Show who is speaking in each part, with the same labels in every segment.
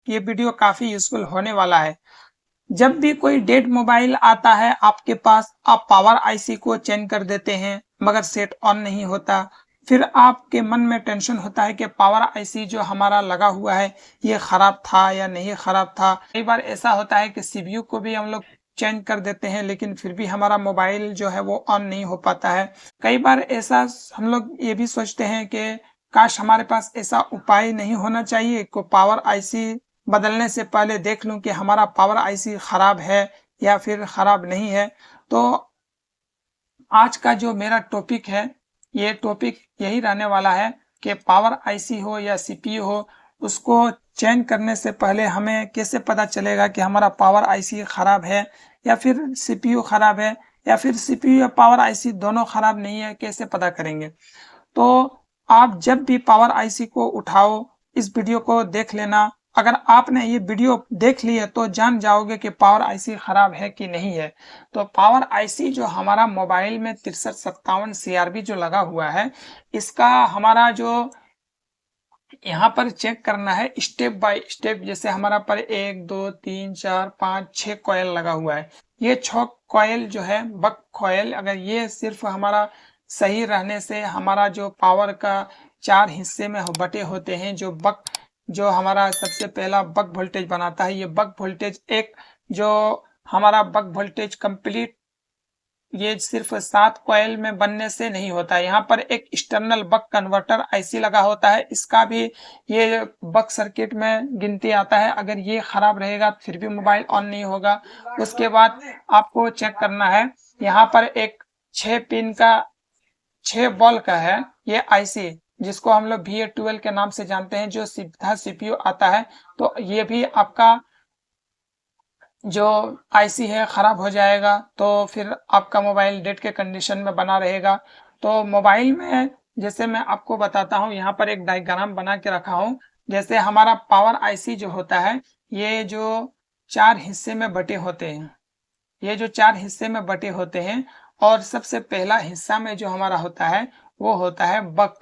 Speaker 1: ये वीडियो काफ़ी यूज़फुल होने वाला है। जब भी कोई डेड मोबाइल आता है आपके पास, आप पावर आईसी को चेंज कर देते हैं मगर सेट ऑन नहीं होता। फिर आपके मन में टेंशन होता है कि पावर आईसी जो हमारा लगा हुआ है ये ख़राब था या नहीं ख़राब था। कई बार ऐसा होता है कि सीपीयू को भी हम लोग चेंज कर देते हैं लेकिन फिर भी हमारा मोबाइल जो है वो ऑन नहीं हो पाता है। कई बार ऐसा हम लोग ये भी सोचते हैं कि काश हमारे पास ऐसा उपाय नहीं होना चाहिए को पावर आईसी बदलने से पहले देख लूं कि हमारा पावर आईसी खराब है या फिर खराब नहीं है। तो आज का जो मेरा टॉपिक है, ये टॉपिक यही रहने वाला है कि पावर आईसी हो या सीपीयू हो, उसको चेंज करने से पहले हमें कैसे पता चलेगा कि हमारा पावर आईसी खराब है या फिर सीपीयू खराब है या फिर सीपीयू या पावर आईसी दोनों खराब नहीं है, कैसे पता करेंगे। तो आप जब भी पावर आईसी को उठाओ, इस वीडियो को देख लेना। अगर आपने ये वीडियो देख ली है तो जान जाओगे कि पावर आईसी खराब है कि नहीं है। तो पावर आईसी जो हमारा मोबाइल में 6357 सीआरबी जो लगा हुआ है, इसका हमारा जो यहाँ पर चेक करना है स्टेप बाय स्टेप। जैसे हमारा पर 1 2 3 4 5 6 कॉयल लगा हुआ है। ये 6 कॉयल जो है बक कॉयल, अगर ये सिर्फ हमारा सही रहने से हमारा जो पावर का 4 हिस्से में बटे होते हैं, जो हमारा सबसे पहला बक वोल्टेज बनाता है, ये बक वोल्टेज एक जो हमारा बक वोल्टेज कंप्लीट ये सिर्फ 7 कॉइल में बनने से नहीं होता। यहाँ पर एक एक्सटर्नल बक कन्वर्टर आईसी लगा होता है, इसका भी ये बक सर्किट में गिनती आता है। अगर ये खराब रहेगा फिर भी मोबाइल ऑन नहीं होगा। उसके बाद आपको चेक करना है, यहाँ पर एक 6 पिन का 6 बॉल का है ये आईसी, जिसको हम लोग VA12 के नाम से जानते हैं, जो सीधा सीपीयू आता है। तो ये भी आपका जो आईसी है खराब हो जाएगा तो फिर आपका मोबाइल डेड के कंडीशन में बना रहेगा। तो मोबाइल में जैसे मैं आपको बताता हूँ, यहाँ पर एक डायग्राम बना के रखा हूँ। जैसे हमारा पावर आईसी जो होता है, ये जो 4 हिस्से में बटे होते हैं, ये जो 4 हिस्से में बटे होते हैं, और सबसे पहला हिस्सा में जो हमारा होता है वो होता है बक,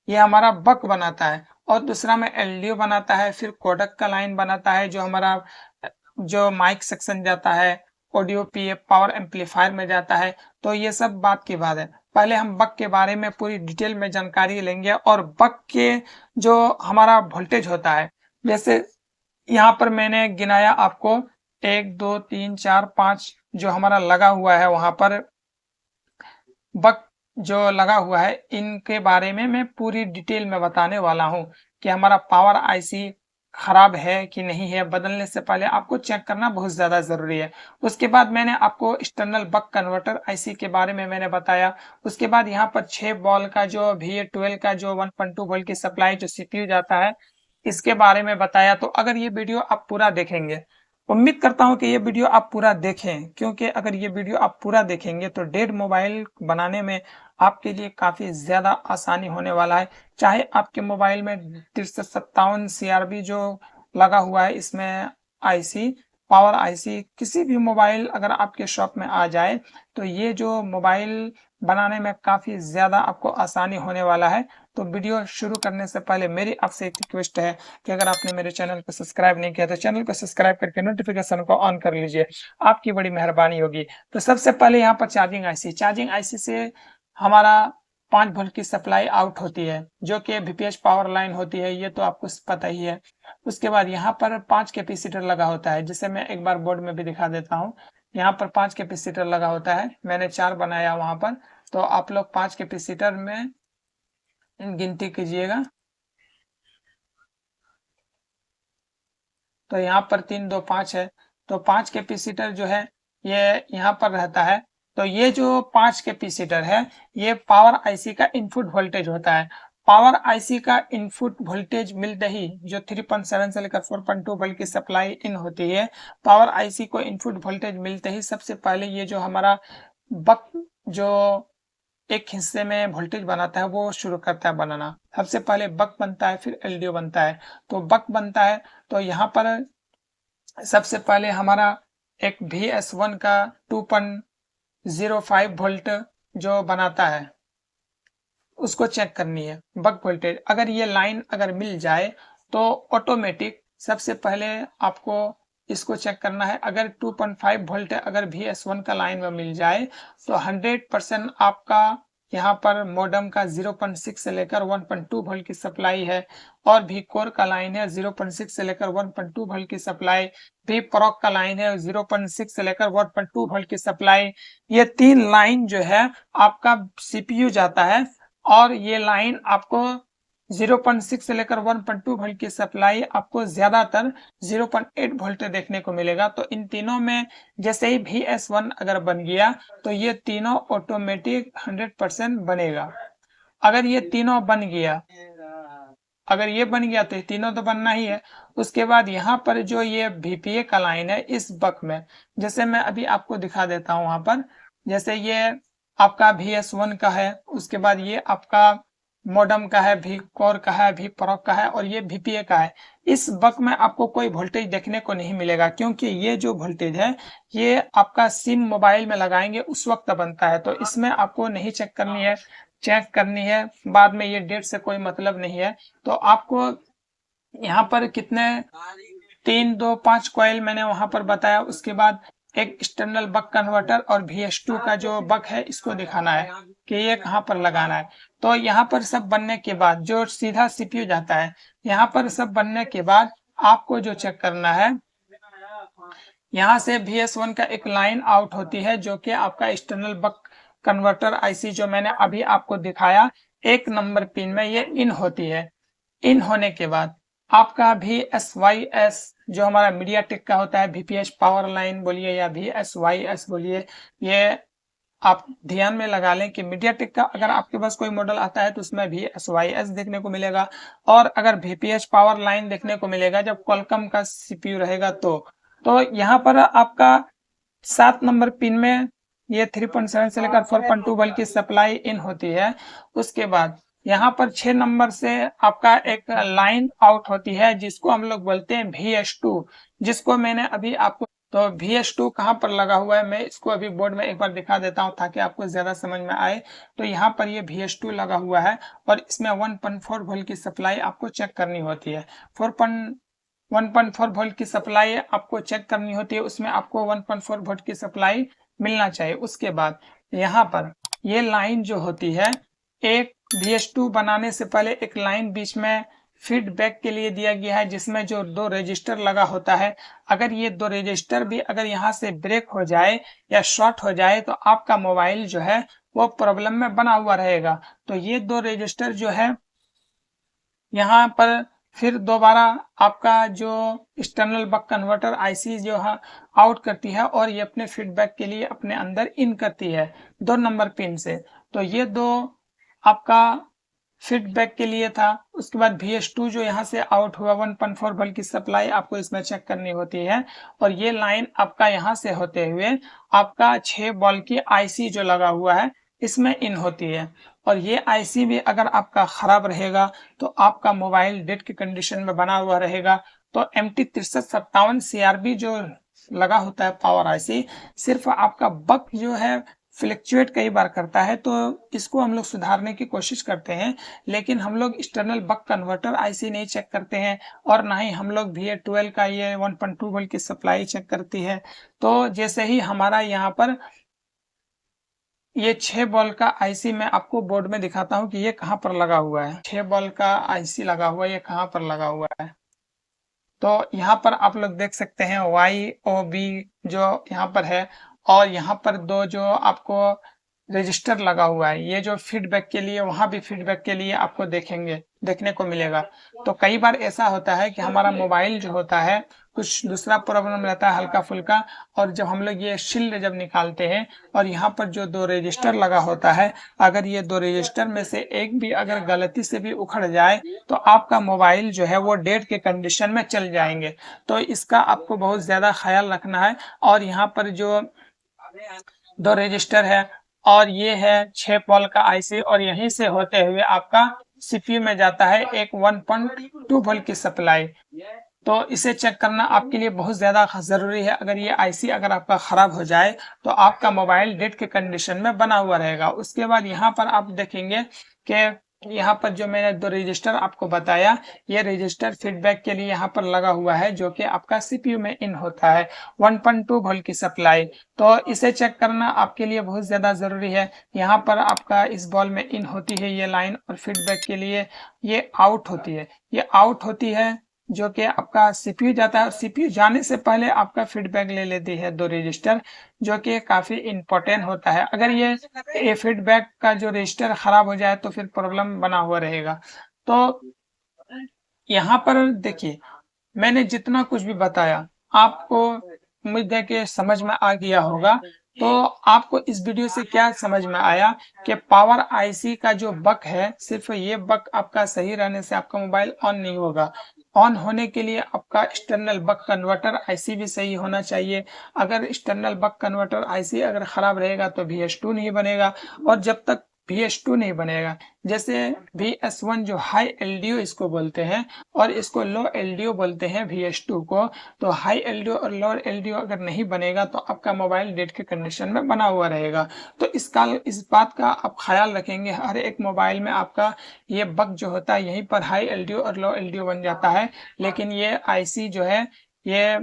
Speaker 1: ये हमारा बक बनाता है। और दूसरा में एलडीओ बनाता है, फिर कोडक का लाइन बनाता है जो हमारा जो माइक सेक्शन जाता है, ऑडियो पीए पावर एम्पलीफायर में जाता है। तो ये सब बात की बात है। पहले हम बक के बारे में पूरी डिटेल में जानकारी लेंगे और बक के जो हमारा वोल्टेज होता है, जैसे यहाँ पर मैंने गिनाया आपको 1 2 3 4 5 जो हमारा लगा हुआ है, वहां पर बक जो लगा हुआ है, इनके बारे में मैं पूरी डिटेल में बताने वाला हूं कि हमारा पावर आईसी खराब है कि नहीं है। बदलने से पहले आपको चेक करना बहुत ज़्यादा ज़रूरी है। उसके बाद मैंने आपको एक्सटर्नल बक कन्वर्टर आईसी के बारे में मैंने बताया। उसके बाद यहाँ पर 6 बॉल का जो VA12 का जो 1.2 वोल्ट की सप्लाई जो सीपीयू जाता है, इसके बारे में बताया। तो अगर ये वीडियो आप पूरा देखेंगे, उम्मीद करता हूं कि ये वीडियो आप पूरा देखें, क्योंकि अगर ये वीडियो आप पूरा देखेंगे तो डेड मोबाइल बनाने में आपके लिए काफ़ी ज़्यादा आसानी होने वाला है। चाहे आपके मोबाइल में 6357 सीआरबी जो लगा हुआ है, इसमें आईसी पावर आईसी किसी भी मोबाइल अगर आपके शॉप में आ जाए तो ये जो मोबाइल बनाने में काफ़ी ज़्यादा आपको आसानी होने वाला है। तो वीडियो शुरू करने से पहले मेरी आपसे एक रिक्वेस्ट है कि अगर आपने मेरे चैनल को सब्सक्राइब नहीं किया तो चैनल को सब्सक्राइब करके नोटिफिकेशन को ऑन कर लीजिए, आपकी बड़ी मेहरबानी होगी। तो सबसे पहले यहाँ पर चार्जिंग आईसी से हमारा 5 वोल्ट की सप्लाई आउट होती है, जो कि VPH पावर लाइन होती है, ये तो आपको पता ही है। उसके बाद यहाँ पर 5 कैपेसिटर लगा होता है, जिसे मैं एक बार बोर्ड में भी दिखा देता हूँ। यहाँ पर 5 कैपेसिटर लगा होता है, मैंने 4 बनाया वहां पर। तो आप लोग 5 कैपेसिटर में गिनती कीजिएगा। तो यहाँ पर 3 2 5 है, तो 5 कैपेसिटर जो है ये यहाँ पर रहता है। तो ये जो 5 कैपेसिटर है, ये पावर आईसी का इनपुट वोल्टेज होता है। पावर आईसी का इनपुट वोल्टेज मिलते ही, जो 3.7 से लेकर 4.2 वोल्ट की सप्लाई इन होती है, पावर आईसी को इनपुट वोल्टेज मिलते ही सबसे पहले ये जो हमारा बक जो एक हिस्से में वोल्टेज बनाता है वो शुरू करता है बनाना। सबसे पहले बक बनता है, फिर एलडीओ बनता है। तो बक बनता है तो यहाँ पर सबसे पहले हमारा एक VS1 का 2.05 वोल्ट जो बनाता है, उसको चेक करनी है बक वोल्टेज। अगर ये लाइन अगर मिल जाए तो ऑटोमेटिक सबसे पहले आपको इसको चेक करना है। अगर 2.5 वोल्ट अगर VS1 का लाइन में मिल जाए तो 100% आपका यहाँ पर मॉडेम का 0.6 से लेकर 1.2 वोल्ट की सप्लाई है, और भी कोर का लाइन है 0.6 से लेकर 1.2 वोल्ट की सप्लाई, भी प्रोक का लाइन है 0.6 से लेकर 1.2 वोल्ट की सप्लाई। ये 3 लाइन जो है आपका CPU जाता है, और ये लाइन आपको 0.6 से लेकर 1.2 वोल्ट की सप्लाई आपको ज्यादातर 0.8 वोल्ट देखने को मिलेगा। तो इन तीनों में जैसे ही VS1 अगर बन गया तो ये तीनों ऑटोमेटिक 100% बनेगा। अगर ये तीनों बन गया, अगर ये बन गया तो ये तीनों तो बनना ही है। उसके बाद यहाँ पर जो ये VPA का लाइन है इस बक में, जैसे मैं अभी आपको दिखा देता हूँ, वहां पर जैसे ये आपका VS1 का है, उसके बाद ये आपका मॉडेम का है, भी कोर का है, भी प्रोक का है, और ये VPA का है। इस बक में आपको कोई वोल्टेज देखने को नहीं मिलेगा, क्योंकि ये जो वोल्टेज है ये आपका सिम मोबाइल में लगाएंगे उस वक्त बनता है, तो इसमें आपको नहीं चेक करनी है। चेक करनी है बाद में, ये डेट से कोई मतलब नहीं है। तो आपको यहाँ पर कितने 3, 2, 5 कॉइल मैंने वहां पर बताया। उसके बाद एक एक्सटर्नल बक कन्वर्टर और VS2 का जो बक है इसको दिखाना है कि ये कहाँ पर लगाना है। तो यहाँ पर सब बनने के बाद जो सीधा CPU जाता है, यहाँ पर सब बनने के बाद आपको जो चेक करना है, यहाँ से VS1 का एक लाइन आउट होती है जो कि आपका एक्सटर्नल बक कन्वर्टर IC जो मैंने अभी आपको दिखाया 1 नंबर पिन में ये इन होती है। इन होने के बाद आपका VSYS जो हमारा मीडियाटेक का होता है, VPH पावर लाइन बोलिए या VSYS बोलिए, ये आप ध्यान में लगा लें कि मीडियाटेक का अगर आपके पास कोई मॉडल आता है तो उसमें VSYS देखने को मिलेगा, और अगर VPH पावर लाइन देखने को मिलेगा जब क्वालकॉम का CPU रहेगा तो यहाँ पर आपका 7 नंबर पिन में ये 3.7 से लेकर 4.2 वोल्ट की सप्लाई इन होती है। उसके बाद यहाँ पर 6 नंबर से आपका एक लाइन आउट होती है जिसको हम लोग बोलते हैं VS2, जिसको मैंने अभी आपको, तो VS2 कहाँ पर लगा हुआ है मैं इसको अभी बोर्ड में एक बार दिखा देता हूँ ताकि आपको ज्यादा समझ में आए। तो यहाँ पर ये VS2 लगा हुआ है और इसमें 1.4 वोल्ट की सप्लाई आपको चेक करनी होती है। 1.4 वोल्ट की सप्लाई आपको चेक करनी होती है, उसमें आपको 1.4 वोल्ट की सप्लाई मिलना चाहिए। उसके बाद यहाँ पर ये लाइन जो होती है, एक VS2 बनाने से पहले एक लाइन बीच में फीडबैक के लिए दिया गया है जिसमें जो 2 रजिस्टर लगा होता है। अगर ये 2 रजिस्टर भी अगर यहाँ से ब्रेक हो जाए या शॉर्ट हो जाए तो आपका मोबाइल जो है वो प्रॉब्लम में बना हुआ रहेगा। तो ये 2 रजिस्टर जो है यहाँ पर फिर दोबारा आपका जो एक्सटर्नल बक कन्वर्टर IC जो है आउट करती है और ये अपने फीडबैक के लिए अपने अंदर इन करती है 2 नंबर पिन से। तो ये 2 आपका फीडबैक के लिए था। उसके बाद VS2 जो यहाँ से आउट हुआ 1.4 वोल्ट की सप्लाई आपको इसमें चेक करनी होती है, और ये लाइन आपका यहाँ से होते हुए आपका 6 वोल्ट की IC जो लगा हुआ है इसमें इन होती है। और ये IC भी अगर आपका खराब रहेगा तो आपका मोबाइल डेड की कंडीशन में बना हुआ रहेगा। तो MT6357 CRB जो लगा होता है पावर IC, सिर्फ आपका बक जो है फ्लक्चुएट कई बार करता है, तो इसको हम लोग सुधारने की कोशिश करते हैं, लेकिन हम लोग एक्सटर्नल बक कन्वर्टर IC नहीं चेक करते हैं, और ना ही हम लोग VA12 का ये 1.2 वोल्ट की सप्लाई चेक करती है। तो जैसे ही हमारा यहाँ पर ये 6 वोल्ट का IC मैं आपको बोर्ड में दिखाता हूँ कि ये कहाँ पर लगा हुआ है। 6 वोल्ट का IC लगा हुआ है, ये कहाँ पर लगा हुआ है। तो यहाँ पर आप लोग देख सकते हैं YOB जो यहाँ पर है, और यहाँ पर 2 जो आपको रजिस्टर लगा हुआ है, ये जो फीडबैक के लिए, वहां भी फीडबैक के लिए आपको देखने को मिलेगा। तो कई बार ऐसा होता है कि हमारा मोबाइल जो होता है कुछ दूसरा प्रॉब्लम रहता है हल्का फुल्का, और जब हम लोग ये शील्ड जब निकालते हैं और यहाँ पर जो 2 रजिस्टर लगा होता है, अगर ये 2 रजिस्टर में से एक भी अगर गलती से भी उखड़ जाए तो आपका मोबाइल जो है वो डेड के कंडीशन में चल जाएंगे। तो इसका आपको बहुत ज्यादा ख्याल रखना है। और यहाँ पर जो 2 रजिस्टर है और ये है 6 वोल्ट का IC, और यहीं से होते हुए आपका CPU में जाता है एक 1.2 वोल्ट की सप्लाई। तो इसे चेक करना आपके लिए बहुत ज्यादा जरूरी है। अगर ये IC अगर आपका खराब हो जाए तो आपका मोबाइल डेड के कंडीशन में बना हुआ रहेगा। उसके बाद यहाँ पर आप देखेंगे कि यहाँ पर जो मैंने 2 रजिस्टर आपको बताया, ये रजिस्टर फीडबैक के लिए यहाँ पर लगा हुआ है, जो कि आपका सीपीयू में इन होता है 1.2 वोल्ट की सप्लाई। तो इसे चेक करना आपके लिए बहुत ज़्यादा ज़रूरी है। यहाँ पर आपका इस बॉल में इन होती है ये लाइन, और फीडबैक के लिए ये आउट होती है। ये आउट होती है जो कि आपका सीपीयू जाता है, और सीपीयू जाने से पहले आपका फीडबैक ले लेती है 2 रजिस्टर, जो कि काफ़ी इम्पोर्टेंट होता है। अगर ये फीडबैक का जो रजिस्टर खराब हो जाए तो फिर प्रॉब्लम बना हुआ रहेगा। तो यहाँ पर देखिए, मैंने जितना कुछ भी बताया आपको उम्मीद है कि समझ में आ गया होगा। तो आपको इस वीडियो से क्या समझ में आया कि पावर आईसी का जो बक है, सिर्फ ये बक आपका सही रहने से आपका मोबाइल ऑन नहीं होगा। ऑन होने के लिए आपका एक्सटर्नल बक कन्वर्टर आईसी भी सही होना चाहिए। अगर एक्सटर्नल बक कन्वर्टर आईसी अगर खराब रहेगा तो VS2 नहीं बनेगा, और जब तक VS2 नहीं बनेगा, जैसे VS1 जो हाई एलडीओ इसको बोलते हैं, और इसको लो एलडीओ बोलते हैं VS2 को। तो हाई एलडीओ और लो एलडीओ अगर नहीं बनेगा तो आपका मोबाइल डेड के कंडीशन में बना हुआ रहेगा। तो इस बात का आप ख्याल रखेंगे, हर एक मोबाइल में आपका ये बग जो होता है यहीं पर हाई एलडीओ और लो एलडीओ बन जाता है, लेकिन ये आईसी जो है ये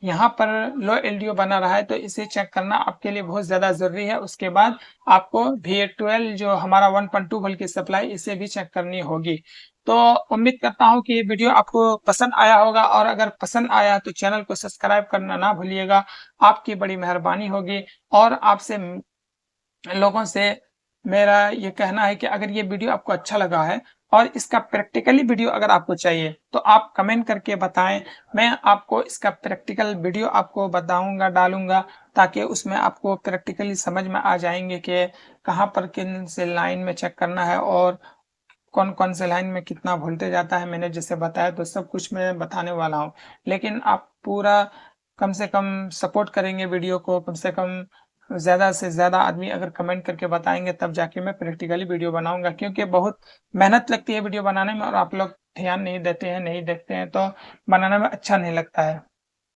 Speaker 1: यहाँ पर लो एलडीओ बना रहा है, तो इसे चेक करना आपके लिए बहुत ज़्यादा ज़रूरी है। उसके बाद आपको VA12 जो हमारा 1.2 वोल्ट की सप्लाई, इसे भी चेक करनी होगी। तो उम्मीद करता हूँ कि ये वीडियो आपको पसंद आया होगा, और अगर पसंद आया तो चैनल को सब्सक्राइब करना ना भूलिएगा, आपकी बड़ी मेहरबानी होगी। और आपसे लोगों से मेरा ये कहना है कि अगर ये वीडियो आपको अच्छा लगा है और इसका प्रैक्टिकली वीडियो अगर आपको चाहिए तो आप कमेंट करके बताएं। मैं आपको इसका प्रैक्टिकल वीडियो आपको बताऊंगा, डालूंगा, ताकि उसमें आपको प्रैक्टिकली समझ में आ जाएंगे कि कहाँ पर किन से लाइन में चेक करना है, और कौन कौन से लाइन में कितना वोल्टेज आता है। मैंने जैसे बताया तो सब कुछ मैं बताने वाला हूँ, लेकिन आप पूरा कम से कम सपोर्ट करेंगे वीडियो को, कम से कम ज़्यादा से ज़्यादा आदमी अगर कमेंट करके बताएंगे तब जाके मैं प्रैक्टिकली वीडियो बनाऊंगा, क्योंकि बहुत मेहनत लगती है वीडियो बनाने में, और आप लोग ध्यान नहीं देते हैं, नहीं देखते हैं, तो बनाने में अच्छा नहीं लगता है।